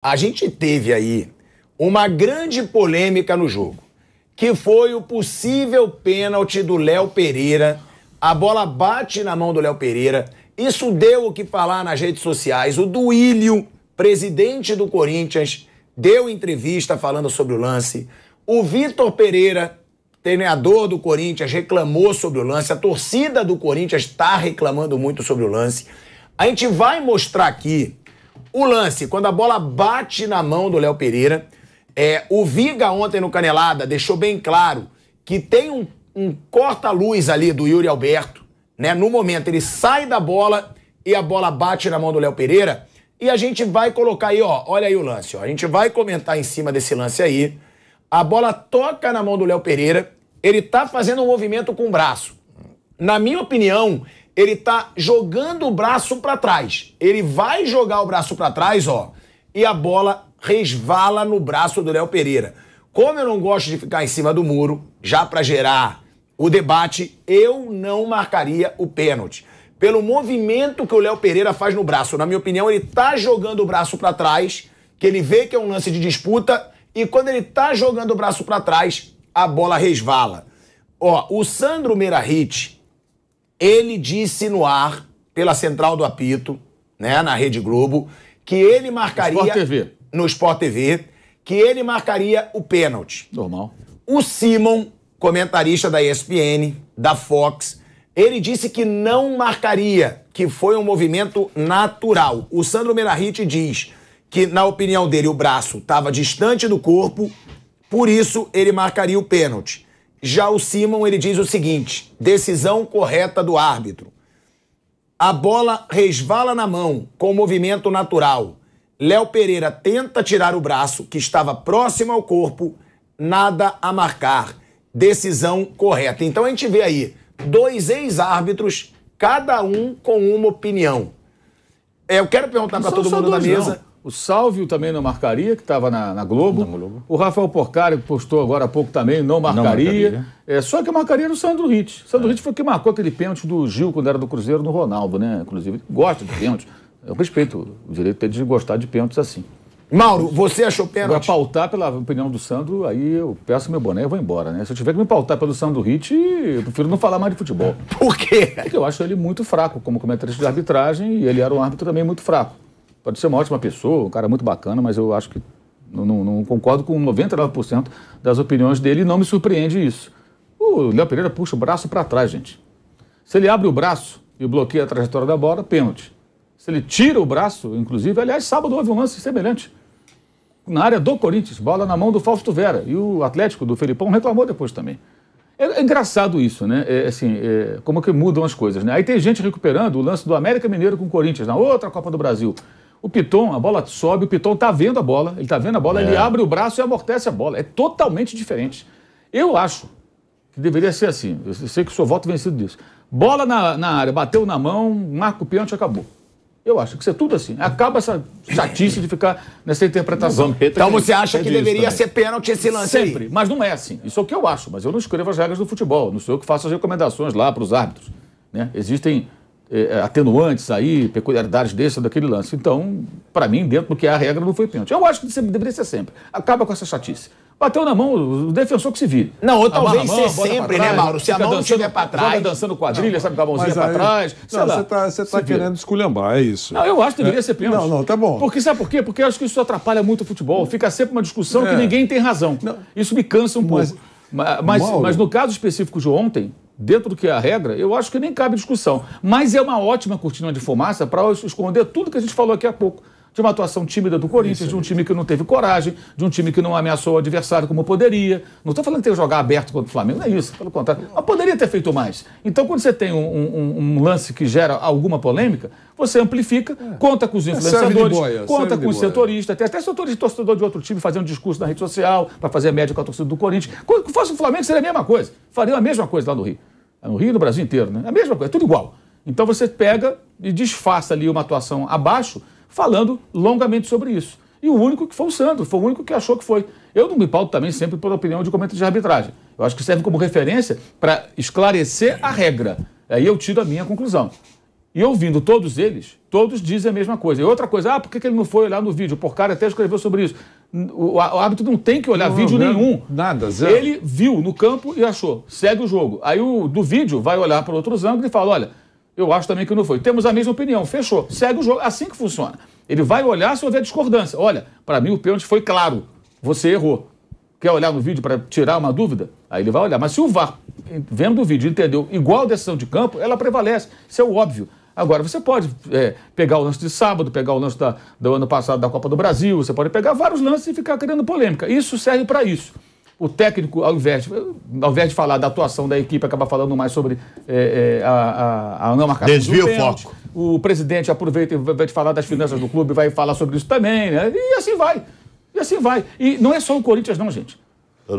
A gente teve aí uma grande polêmica no jogo, que foi o possível pênalti do Léo Pereira. A bola bate na mão do Léo Pereira. Isso deu o que falar nas redes sociais. O Duílio, presidente do Corinthians, deu entrevista falando sobre o lance. O Vitor Pereira, treinador do Corinthians, reclamou sobre o lance. A torcida do Corinthians está reclamando muito sobre o lance. A gente vai mostrar aqui o lance, quando a bola bate na mão do Léo Pereira. O Viga ontem no Canelada deixou bem claro que tem um corta-luz ali do Yuri Alberto, né? No momento ele sai da bola e a bola bate na mão do Léo Pereira. E a gente vai colocar aí, ó, olha aí o lance, ó. A gente vai comentar em cima desse lance aí. A bola toca na mão do Léo Pereira, ele tá fazendo um movimento com o braço. Na minha opinião, ele tá jogando o braço pra trás. Ele vai jogar o braço pra trás, ó, e a bola resvala no braço do Léo Pereira. Como eu não gosto de ficar em cima do muro, já pra gerar o debate, eu não marcaria o pênalti. Pelo movimento que o Léo Pereira faz no braço. Na minha opinião, ele tá jogando o braço pra trás, que ele vê que é um lance de disputa, e quando ele tá jogando o braço pra trás, a bola resvala. Ó, o Sandro Meirahit, ele disse no ar, pela central do apito, né, na Rede Globo, que ele marcaria... Sport TV. No Sport TV, que ele marcaria o pênalti. Normal. O Simon, comentarista da ESPN, da Fox, ele disse que não marcaria, que foi um movimento natural. O Sandro Meirahit diz que, na opinião dele, o braço estava distante do corpo, por isso ele marcaria o pênalti. Já o Simon, ele diz o seguinte: decisão correta do árbitro. A bola resvala na mão com movimento natural. Léo Pereira tenta tirar o braço, que estava próximo ao corpo, nada a marcar. Decisão correta. Então a gente vê aí dois ex-árbitros, cada um com uma opinião. Eu quero perguntar para todo mundo da mesa... Não. O Sálvio também não marcaria, que estava na Globo. O Rafael Porcari, que postou agora há pouco também, não marcaria. Só que marcaria no Sandro Ritt. Sandro Ritt foi que marcou aquele pênalti do Gil, quando era do Cruzeiro, no Ronaldo, né? Inclusive, ele gosta de pênalti. Eu respeito o direito de gostar de pênaltis assim. Mauro, você achou pênalti? Para pautar pela opinião do Sandro, aí eu peço meu boné e vou embora, né? Se eu tiver que me pautar pelo Sandro Ritt, eu prefiro não falar mais de futebol. Por quê? Porque eu acho ele muito fraco como comentarista de arbitragem, e ele era um árbitro também muito fraco. Pode ser uma ótima pessoa, um cara muito bacana, mas eu acho que não concordo com 99% das opiniões dele, e não me surpreende isso. O Léo Pereira puxa o braço para trás, gente. Se ele abre o braço e bloqueia a trajetória da bola, pênalti. Se ele tira o braço, inclusive, aliás, sábado houve um lance semelhante. Na área do Corinthians, bola na mão do Fausto Vera. E o Atlético do Felipão reclamou depois também. É engraçado isso, né? Como que mudam as coisas, né? Aí tem gente recuperando o lance do América Mineiro com o Corinthians, na outra Copa do Brasil. O Piton, a bola sobe, o Piton tá vendo a bola, ele abre o braço e amortece a bola. É totalmente diferente. Eu acho que deveria ser assim. Eu sei que o senhor voto vencido disso. Bola na área, bateu na mão, marca o pênalti e acabou. Eu acho que isso é tudo assim. Acaba essa chatice de ficar nessa interpretação. Então você acha que deveria ser pênalti esse lance aí? Sempre, mas não é assim. Isso é o que eu acho, mas eu não escrevo as regras do futebol. Não sou eu que faço as recomendações lá para os árbitros, né? Existem atenuantes aí, peculiaridades desse ou daquele lance. Então, para mim, dentro do que é a regra, não foi pênalti. Eu acho que deveria ser sempre. Acaba com essa chatice. Bateu na mão, o defensor que se vire. Não, ou talvez ser sempre, trás, né, Mauro? Se a mão estiver para trás... Joga dançando quadrilha, sabe, com a mãozinha para trás. Você tá querendo esculhambar, é isso. Não, eu acho que deveria ser pênalti. Não, tá bom. Porque, sabe por quê? Porque eu acho que isso atrapalha muito o futebol. Fica sempre uma discussão que ninguém tem razão. Não. Isso me cansa um pouco. Mas no caso específico de ontem, dentro do que é a regra, eu acho que nem cabe discussão. Mas é uma ótima cortina de fumaça para esconder tudo que a gente falou aqui há pouco. De uma atuação tímida do Corinthians, de um time que não teve coragem, de um time que não ameaçou o adversário como poderia. Não estou falando que tem que jogar aberto contra o Flamengo, não é isso, pelo contrário. Mas poderia ter feito mais. Então, quando você tem um lance que gera alguma polêmica, você amplifica, conta com os influenciadores, conta com os setoristas, tem até setorista torcedor de outro time fazendo discurso na rede social para fazer média com a torcida do Corinthians. Quando fosse o Flamengo, seria a mesma coisa. Faria a mesma coisa lá no Rio. No Rio e no Brasil inteiro, né? A mesma coisa, tudo igual. Então você pega e disfarça ali uma atuação abaixo, falando longamente sobre isso. E o único que foi o Sandro, foi o único que achou que foi. Eu não me pauto também sempre por opinião de comentarista de arbitragem. Eu acho que serve como referência para esclarecer a regra. Aí eu tiro a minha conclusão. E ouvindo todos eles, todos dizem a mesma coisa. E outra coisa, por que ele não foi olhar no vídeo? O Porcari até escreveu sobre isso. O árbitro não tem que olhar vídeo nenhum. Nada, zero. Ele viu no campo e achou, segue o jogo. Aí o do vídeo vai olhar para outros ângulos e fala, olha, eu acho também que não foi. Temos a mesma opinião, fechou, segue o jogo. Assim que funciona. Ele vai olhar se houver discordância. Olha, para mim o pênalti foi claro, você errou. Quer olhar no vídeo para tirar uma dúvida? Aí ele vai olhar. Mas se o VAR, vendo o vídeo, entendeu igual a decisão de campo, ela prevalece. Isso é o óbvio. Agora, você pode pegar o lance de sábado, pegar o lance do ano passado da Copa do Brasil, você pode pegar vários lances e ficar criando polêmica. Isso serve para isso. O técnico, ao invés de falar da atuação da equipe, acaba falando mais sobre a não marcação desvia do o foco. O presidente aproveita e vai falar das finanças do clube, vai falar sobre isso também, né? E assim vai. E assim vai. E não é só o Corinthians, não, gente.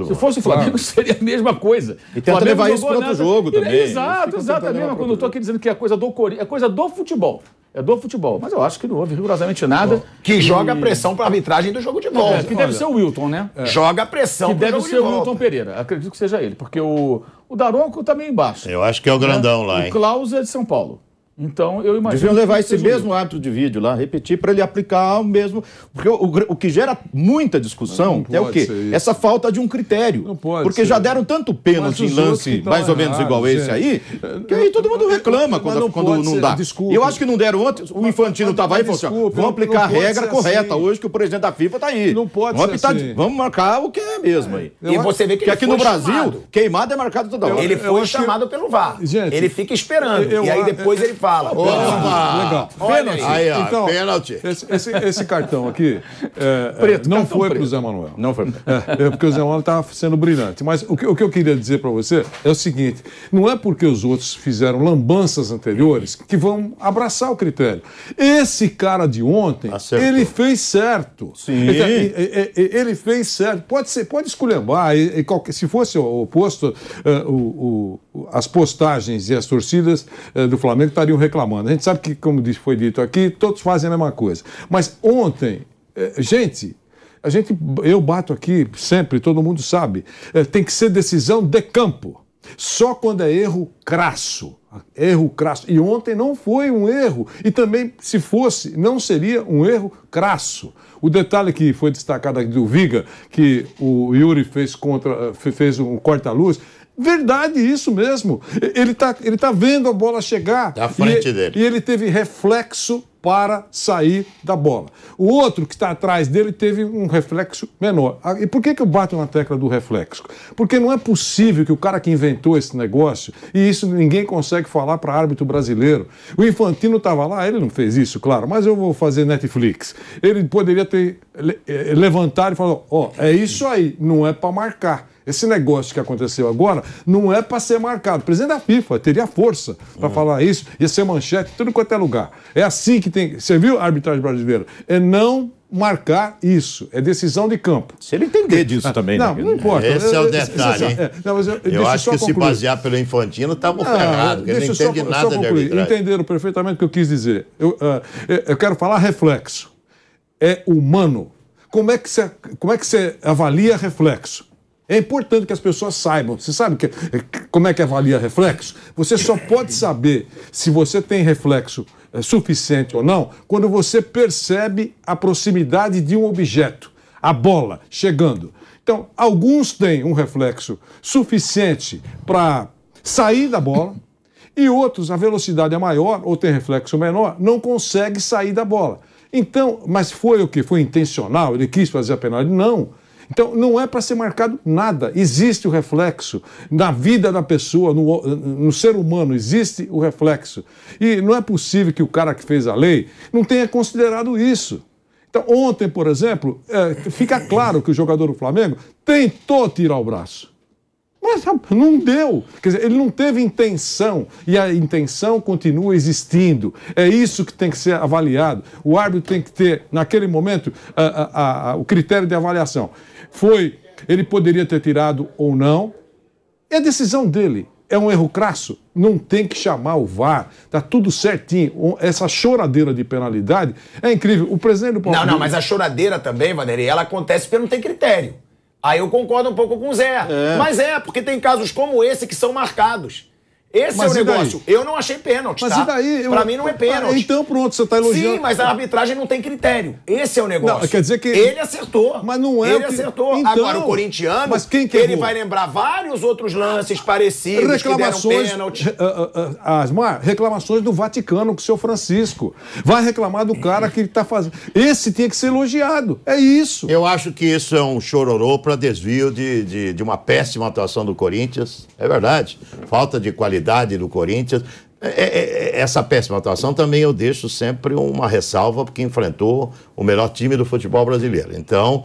Se fosse o Flamengo, seria a mesma coisa. E tenta levar isso para outro jogo também. Exato, exatamente. Quando eu estou aqui dizendo que é coisa do Corinthians, é coisa do futebol. É do futebol. Mas eu acho que não houve rigorosamente nada. Que joga pressão para a arbitragem do jogo de volta. Que deve ser o Wilton, né? Joga pressão para o jogo de volta. Que deve ser o Wilton Pereira. Acredito que seja ele. Porque o Daronco está meio embaixo. Eu acho que é o grandão lá, hein? O Klaus é de São Paulo. Então, eu imagino... Deviam levar esse mesmo árbitro de vídeo lá, repetir, para ele aplicar o mesmo... Porque o que gera muita discussão é o quê? Essa falta de um critério. Não pode porque já deram tanto pênalti em lance mais ou menos igual esse aí, que aí todo mundo reclama quando não dá. Desculpa. Eu acho que não deram ontem, o Infantino estava aí e falou assim, vamos aplicar a regra correta hoje, que o presidente da FIFA está aí. Não pode ser assim. Vamos marcar o que é mesmo aí. E você vê que aqui no Brasil, queimado é marcado toda hora. Ele foi chamado pelo VAR. Ele fica esperando. E aí depois ele fala... Legal. Pênalti. Aí, ó, então, pênalti. Esse cartão aqui preto, não cartão foi preto. para o Zé Manuel. Não foi. Porque o Zé Manuel estava sendo brilhante. Mas o que eu queria dizer para você é o seguinte: não é porque os outros fizeram lambanças anteriores que vão abraçar o critério. Esse cara de ontem, ele fez certo. Sim. Ele fez certo. Pode esculhambar. Se fosse o oposto, as postagens e as torcidas do Flamengo estariam reclamando. A gente sabe que, como foi dito aqui, todos fazem a mesma coisa. Mas ontem, eu bato aqui sempre, todo mundo sabe, tem que ser decisão de campo. Só quando é erro crasso. Erro crasso. E ontem não foi um erro. E também, se fosse, não seria um erro crasso. O detalhe que foi destacado aqui do Viga, que o Yuri fez um corta-luz, verdade, isso mesmo. Ele tá vendo a bola chegar. À frente dele. E ele teve reflexo para sair da bola. O outro que está atrás dele teve um reflexo menor. E por que eu bato na tecla do reflexo? Porque não é possível que o cara que inventou esse negócio, e isso ninguém consegue falar para árbitro brasileiro. O Infantino estava lá, ele não fez isso, claro, mas eu vou fazer Netflix. Ele poderia ter levantado e falado, é isso aí, não é para marcar. Esse negócio que aconteceu agora não é para ser marcado. O presidente da FIFA teria força para falar isso, ia ser manchete em tudo quanto é lugar. É assim que tem... Você viu a arbitragem brasileira? É não marcar isso. É decisão de campo. Se ele entender disso também. Não, né? não importa. Esse é o detalhe, hein? Eu acho que se basear pelo Infantino, estava ferrado, porque ele não entende nada de arbitragem. Entenderam perfeitamente o que eu quis dizer. Eu quero falar reflexo. É humano. Como é que você avalia reflexo? É importante que as pessoas saibam. Você sabe como é que avalia reflexo? Você só pode saber se você tem reflexo suficiente ou não quando você percebe a proximidade de um objeto, a bola chegando. Então, alguns têm um reflexo suficiente para sair da bola e outros, a velocidade é maior ou tem reflexo menor, não consegue sair da bola. Então, mas foi o quê? Foi intencional? Ele quis fazer a penalidade? Não. Então, não é para ser marcado nada. Existe o reflexo. Na vida da pessoa, no ser humano, existe o reflexo. E não é possível que o cara que fez a lei não tenha considerado isso. Então, ontem, por exemplo, fica claro que o jogador do Flamengo tentou tirar o braço. Mas não deu. Quer dizer, ele não teve intenção. E a intenção continua existindo. É isso que tem que ser avaliado. O árbitro tem que ter, naquele momento, o critério de avaliação. Ele poderia ter tirado ou não. É a decisão dele. É um erro crasso? Não tem que chamar o VAR. Está tudo certinho. Essa choradeira de penalidade é incrível. O presidente do Palmeiras... Não, mas a choradeira também, Vanderlei, ela acontece porque não tem critério. Aí eu concordo um pouco com o Zé. Mas porque tem casos como esse que são marcados. Esse é o negócio. Eu não achei pênalti, mas tá? E daí? Pra mim não é pênalti. Então pronto, você tá elogiando. Sim, mas a arbitragem não tem critério. Esse é o negócio. Não, quer dizer que... Ele acertou. Mas não é Ele acertou. Então... Agora, o corintiano, mas quem que ele errou? vai lembrar vários outros lances parecidos reclamações, que deram pênalti. Asmar, reclamações do Vaticano com o seu Francisco. Vai reclamar do cara que ele tá fazendo. Esse tinha que ser elogiado. É isso. Eu acho que isso é um chororô para desvio de uma péssima atuação do Corinthians. É verdade. Falta de qualidade do Corinthians. Essa péssima atuação também eu deixo sempre uma ressalva, porque enfrentou o melhor time do futebol brasileiro. Então,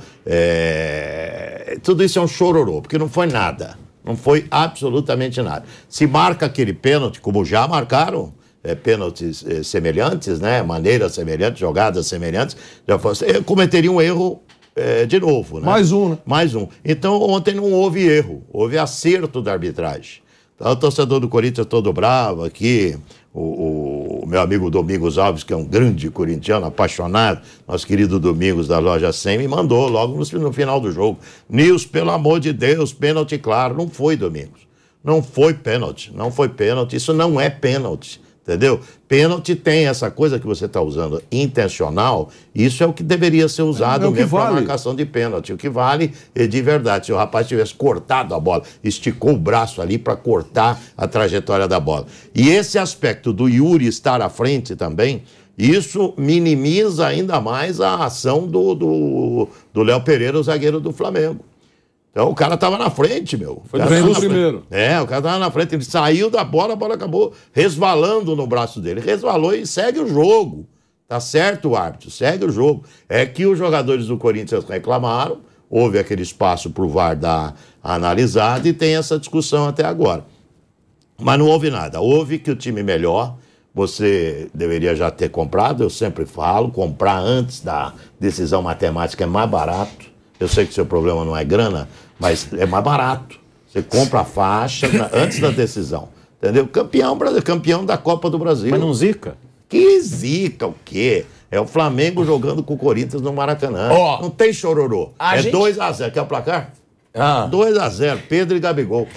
tudo isso é um chororô, porque não foi nada. Não foi absolutamente nada. Se marca aquele pênalti, como já marcaram, pênaltis semelhantes, né? Maneiras semelhantes, jogadas semelhantes, eu cometeria um erro de novo, né? Mais um, né? Mais um. Então, ontem não houve erro, houve acerto da arbitragem. Então, o torcedor do Corinthians todo bravo aqui, o meu amigo Domingos Alves, que é um grande corintiano, apaixonado, nosso querido Domingos da Loja 100, me mandou logo no final do jogo. Nils, pelo amor de Deus, pênalti claro. Não foi, Domingos. Não foi pênalti. Não foi pênalti. Isso não é pênalti. Entendeu? Pênalti tem essa coisa que você está usando intencional, isso é o que deveria ser usado mesmo para marcação de pênalti. O que vale é de verdade. Se o rapaz tivesse cortado a bola, esticou o braço ali para cortar a trajetória da bola. E esse aspecto do Yuri estar à frente também, isso minimiza ainda mais a ação do Léo Pereira, o zagueiro do Flamengo. Então o cara tava na frente, meu. Foi no primeiro. O cara tava na frente, ele saiu da bola, a bola acabou resvalando no braço dele. Resvalou e segue o jogo. Tá certo, o árbitro, segue o jogo. É que os jogadores do Corinthians reclamaram, houve aquele espaço pro VAR dar a analisada e tem essa discussão até agora. Mas não houve nada. Houve que o time melhor, você deveria já ter comprado, eu sempre falo, comprar antes da decisão matemática é mais barato. Eu sei que seu problema não é grana, mas é mais barato. Você compra a faixa antes da decisão. Entendeu? Campeão da Copa do Brasil. Mas não zica? Que zica o quê? É o Flamengo jogando com o Corinthians no Maracanã. Não tem chororô. É 2-0. Quer o placar? 2-0. Pedro e Gabigol.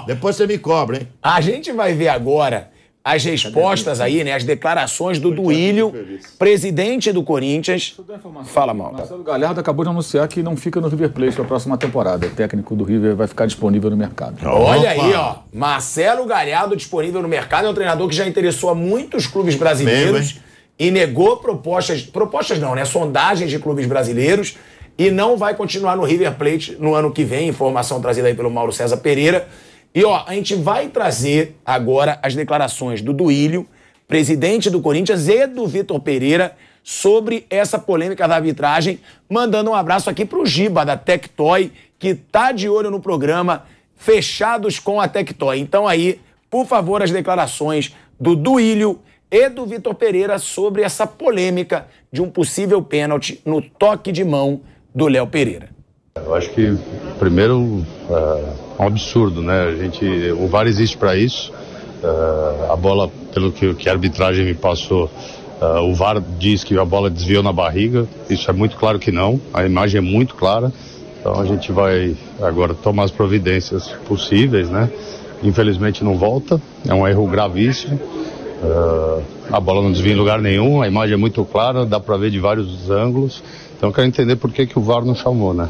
Depois você me cobra, hein? A gente vai ver agora as respostas aí, né? As declarações do Duílio, presidente do Corinthians. Fala, mal. Marcelo Galhardo acabou de anunciar que não fica no River Plate para a próxima temporada. O técnico do River vai ficar disponível no mercado. Olha aí, ó. Marcelo Galhardo disponível no mercado. É um treinador que já interessou a muitos clubes brasileiros e negou propostas não, né? Sondagens de clubes brasileiros e não vai continuar no River Plate no ano que vem. Informação trazida aí pelo Mauro César Pereira. E, a gente vai trazer agora as declarações do Duílio, presidente do Corinthians, e do Vitor Pereira sobre essa polêmica da arbitragem, mandando um abraço aqui pro Giba, da Tectoy, que tá de olho no programa, fechados com a Tectoy. Então aí, por favor, as declarações do Duílio e do Vitor Pereira sobre essa polêmica de um possível pênalti no toque de mão do Léo Pereira. Eu acho que, primeiro, é um absurdo, né? O VAR existe para isso. A bola, pelo que a arbitragem me passou, o VAR diz que a bola desviou na barriga. Isso é muito claro que não. A imagem é muito clara. Então a gente vai agora tomar as providências possíveis, né? Infelizmente não volta. É um erro gravíssimo. A bola não desvia em lugar nenhum. A imagem é muito clara, dá para ver de vários ângulos. Então eu quero entender por que o VAR não chamou, né?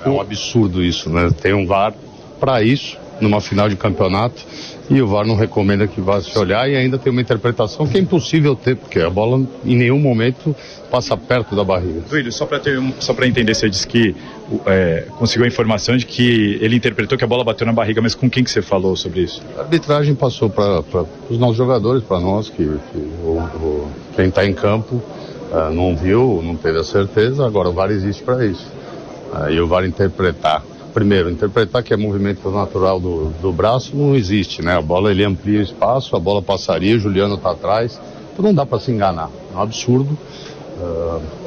É um absurdo isso, né? Tem um VAR para isso, numa final de campeonato, e o VAR não recomenda que vá se olhar, e ainda tem uma interpretação que é impossível ter, porque a bola em nenhum momento passa perto da barriga. Duílio, só para entender, você disse que conseguiu a informação de que ele interpretou que a bola bateu na barriga, mas com quem que você falou sobre isso? A arbitragem passou para os nossos jogadores, para nós, quem está em campo, não viu, não teve a certeza. Agora o VAR existe para isso. E o VAR interpretar que é movimento natural do braço não existe, né? A bola, ele amplia o espaço, a bola passaria, o Juliano está atrás, então não dá para se enganar, é um absurdo.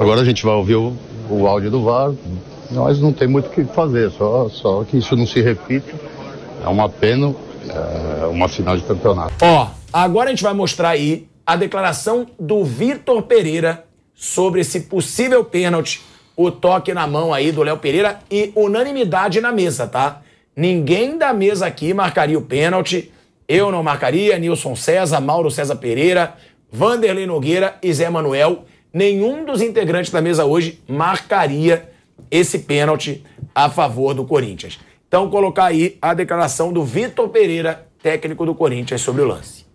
Agora a gente vai ouvir o áudio do VAR, nós não tem muito o que fazer, só que isso não se repita. É uma pena, uma final de campeonato. Agora a gente vai mostrar aí a declaração do Vitor Pereira sobre esse possível pênalti, o toque na mão aí do Léo Pereira, e unanimidade na mesa, tá? Ninguém da mesa aqui marcaria o pênalti, Eu não marcaria, Nilson César, Mauro César Pereira, Vanderlei Nogueira e Zé Manuel. Nenhum dos integrantes da mesa hoje marcaria esse pênalti a favor do Corinthians. Então, colocar aí a declaração do Vitor Pereira, técnico do Corinthians, sobre o lance.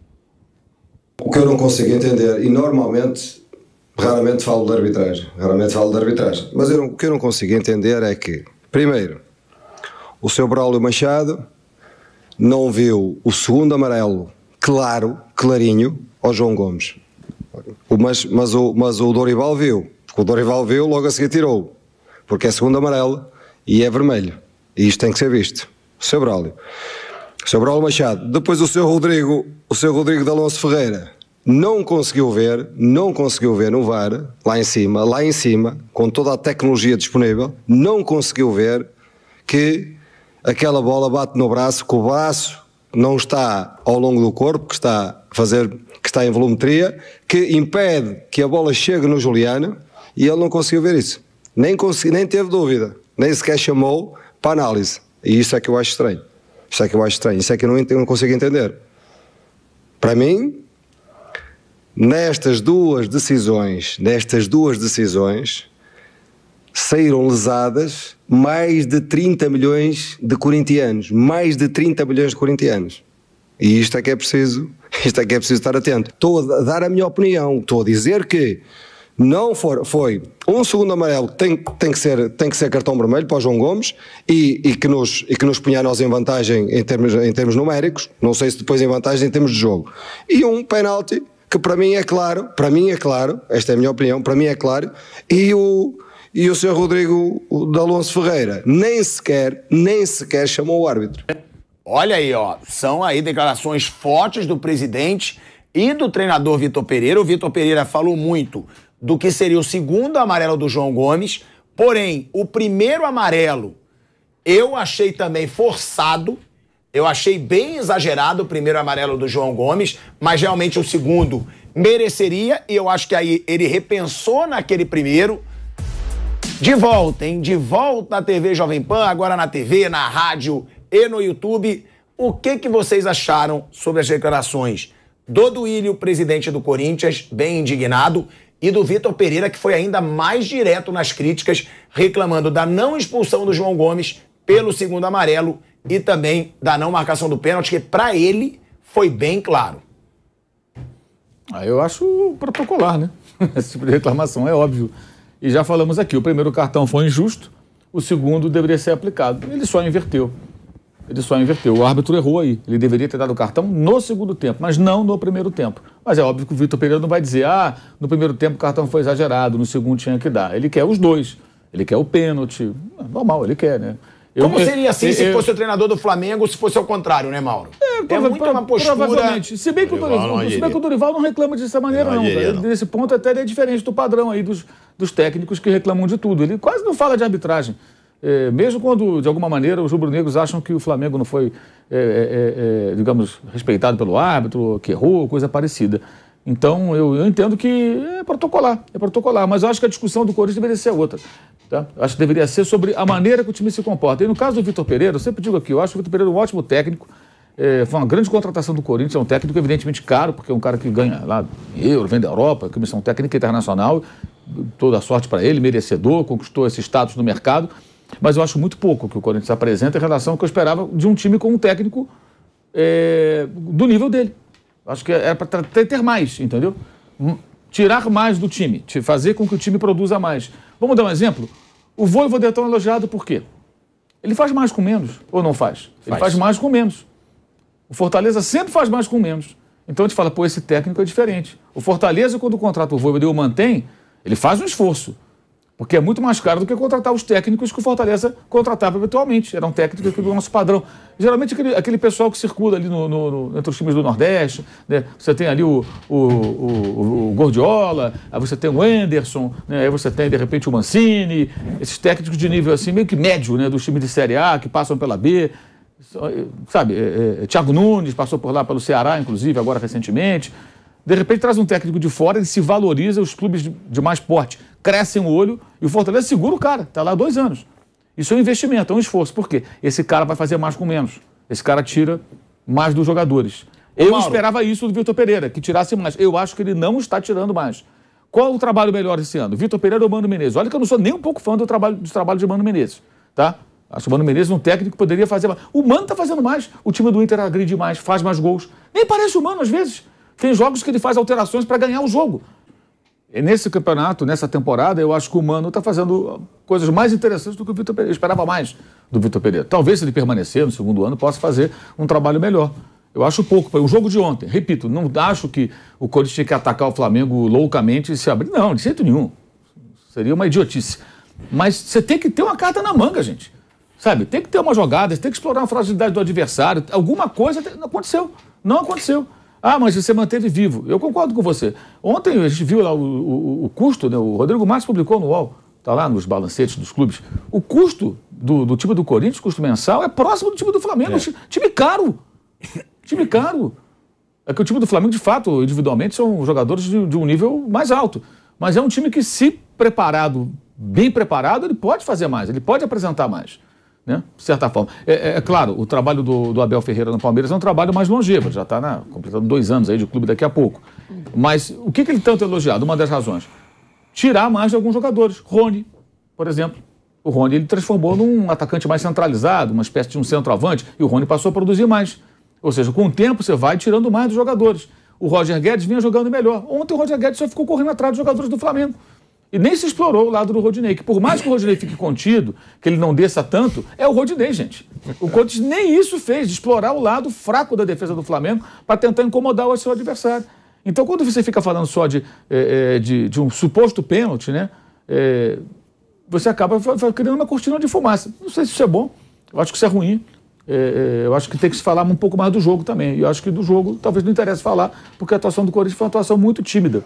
O que eu não consigo entender, e normalmente, raramente falo de arbitragem, mas o que eu não consigo entender é que, primeiro, o seu Braulio Machado não viu o segundo amarelo clarinho, ao João Gomes. Mas o Dorival viu. O Dorival viu, logo a seguir tirou. Porque é segundo amarelo e é vermelho. E isto tem que ser visto. O seu Braulio Machado. Depois o seu Rodrigo de Alonso Ferreira não conseguiu ver no VAR, lá em cima, com toda a tecnologia disponível, não conseguiu ver que aquela bola bate no braço, que o braço não está ao longo do corpo, que está em volumetria, que impede que a bola chegue no Juliano, e ele não conseguiu ver isso. Nem teve dúvida, nem sequer chamou para análise. E isso é que eu acho estranho. Isso é que eu não consigo entender. Para mim, nestas duas decisões, saíram lesadas mais de 30 milhões de corintianos. E isto é que é preciso estar atento. Estou a dar a minha opinião, estou a dizer que não foi um segundo amarelo que tem que ser cartão vermelho para o João Gomes e que nos punha a nós em vantagem em termos numéricos, não sei se depois em vantagem em termos de jogo. E um penalti que para mim é claro, esta é a minha opinião, para mim é claro, e o Sr. Rodrigo de Alonso Ferreira nem sequer chamou o árbitro. Olha aí, ó, são aí declarações fortes do presidente e do treinador Vitor Pereira. O Vitor Pereira falou muito do que seria o segundo amarelo do João Gomes, porém, o primeiro amarelo eu achei também forçado, eu achei bem exagerado o primeiro amarelo do João Gomes, mas realmente o segundo mereceria, e eu acho que aí ele repensou naquele primeiro. De volta, hein? De volta na TV Jovem Pan, agora na TV, na rádio e no YouTube. O que vocês acharam sobre as declarações do Duílio, presidente do Corinthians, bem indignado, e do Vitor Pereira, que foi ainda mais direto nas críticas, reclamando da não expulsão do João Gomes pelo segundo amarelo e também da não marcação do pênalti, que para ele foi bem claro. Eu acho protocolar, né? Esse tipo de reclamação é óbvio. E já falamos aqui, o primeiro cartão foi injusto, o segundo deveria ser aplicado. Ele só inverteu. O árbitro errou aí. Ele deveria ter dado o cartão no segundo tempo, mas não no primeiro tempo. Mas é óbvio que o Vitor Pereira não vai dizer, no primeiro tempo o cartão foi exagerado, no segundo tinha que dar. Ele quer os dois. Ele quer o pênalti. Normal, ele quer, né? Como seria assim se fosse o treinador do Flamengo, se fosse ao contrário, né, Mauro? É muito uma postura... Provavelmente. Se bem que o Dorival não reclama dessa maneira, não. Nesse ponto até ele é diferente do padrão aí dos técnicos que reclamam de tudo. Ele quase não fala de arbitragem. Mesmo quando, de alguma maneira, os rubro-negros acham que o Flamengo não foi, digamos, respeitado pelo árbitro, que errou, coisa parecida. Então, eu entendo que é protocolar, mas eu acho que a discussão do Corinthians deveria ser outra. Tá? Eu acho que deveria ser sobre a maneira que o time se comporta. E no caso do Vitor Pereira, eu sempre digo aqui, eu acho o Vitor Pereira um ótimo técnico, foi uma grande contratação do Corinthians, é um técnico evidentemente caro, porque é um cara que ganha lá euro, vem da Europa, comissão técnica internacional, toda a sorte para ele, merecedor, conquistou esse status no mercado, mas eu acho muito pouco que o Corinthians apresenta em relação ao que eu esperava de um time com um técnico do nível dele. Acho que era para ter mais, entendeu? Tirar mais do time, fazer com que o time produza mais. Vamos dar um exemplo? O Vojvoda é tão elogiado por quê? Ele faz mais com menos, ou não faz? Ele faz mais com menos. O Fortaleza sempre faz mais com menos. Então a gente fala, esse técnico é diferente. O Fortaleza, quando contrata o Vojvoda e o mantém, ele faz um esforço. Porque é muito mais caro do que contratar os técnicos que o Fortaleza contratava habitualmente. Eram técnicos do nosso padrão. Geralmente aquele pessoal que circula ali entre os times do Nordeste, né? Você tem ali o Gordiola, aí você tem o Anderson, né? Aí você tem, de repente, o Mancini, esses técnicos de nível assim, meio que médio, né? Dos times de Série A, que passam pela B. Sabe, Thiago Nunes passou por lá pelo Ceará, inclusive, agora recentemente. De repente traz um técnico de fora, ele se valoriza, os clubes de mais porte crescem o olho e o Fortaleza segura o cara, está lá há 2 anos. Isso é um investimento, é um esforço. Por quê? Esse cara vai fazer mais com menos. Esse cara tira mais dos jogadores. Eu esperava isso do Vitor Pereira, que tirasse mais. Eu acho que ele não está tirando mais. Qual o trabalho melhor esse ano? Vitor Pereira ou Mano Menezes? Olha que eu não sou nem um pouco fã do trabalho de Mano Menezes, tá? Acho que o Mano Menezes é um técnico que poderia fazer mais. O Mano está fazendo mais. O time do Inter agride mais, faz mais gols. Nem parece o Mano às vezes. Tem jogos que ele faz alterações para ganhar o jogo. E nesse campeonato, nessa temporada, eu acho que o Mano está fazendo coisas mais interessantes do que o Vitor Pereira. Eu esperava mais do Vitor Pereira. Talvez, se ele permanecer no segundo ano, possa fazer um trabalho melhor. Eu acho pouco. O jogo de ontem, repito, não acho que o Corinthians tinha que atacar o Flamengo loucamente e se abrir. Não, de jeito nenhum. Seria uma idiotice. Mas você tem que ter uma carta na manga, gente. Sabe? Tem que ter uma jogada, tem que explorar a fragilidade do adversário. Alguma coisa não aconteceu. Não aconteceu. Ah, mas você manteve vivo. Eu concordo com você. Ontem a gente viu lá o custo, né? O Rodrigo Marques publicou no UOL, está lá nos balancetes dos clubes. O custo do time do Corinthians, custo mensal, é próximo do time do Flamengo. Time caro. Time caro. É que o time do Flamengo, de fato, individualmente, são jogadores de um nível mais alto. Mas é um time que, se preparado, bem preparado, ele pode fazer mais, ele pode apresentar mais. Né? De certa forma. É claro, o trabalho do Abel Ferreira no Palmeiras é um trabalho mais longevo, já está completando 2 anos aí de clube daqui a pouco. Mas o que ele tanto elogiado? Uma das razões. Tirar mais de alguns jogadores. Rony, por exemplo. O Rony ele transformou num atacante mais centralizado, uma espécie de um centroavante, e o Rony passou a produzir mais. Ou seja, com o tempo você vai tirando mais dos jogadores. O Roger Guedes vinha jogando melhor. Ontem o Roger Guedes só ficou correndo atrás dos jogadores do Flamengo. E nem se explorou o lado do Rodinei, que por mais que o Rodinei fique contido, que ele não desça tanto, é o Rodinei, gente. O Corinthians nem isso fez, de explorar o lado fraco da defesa do Flamengo para tentar incomodar o seu adversário. Então, quando você fica falando só de um suposto pênalti, né, você acaba criando uma cortina de fumaça. Não sei se isso é bom, eu acho que isso é ruim. Eu acho que tem que se falar um pouco mais do jogo também. E eu acho que do jogo talvez não interesse falar, porque a atuação do Corinthians foi uma atuação muito tímida.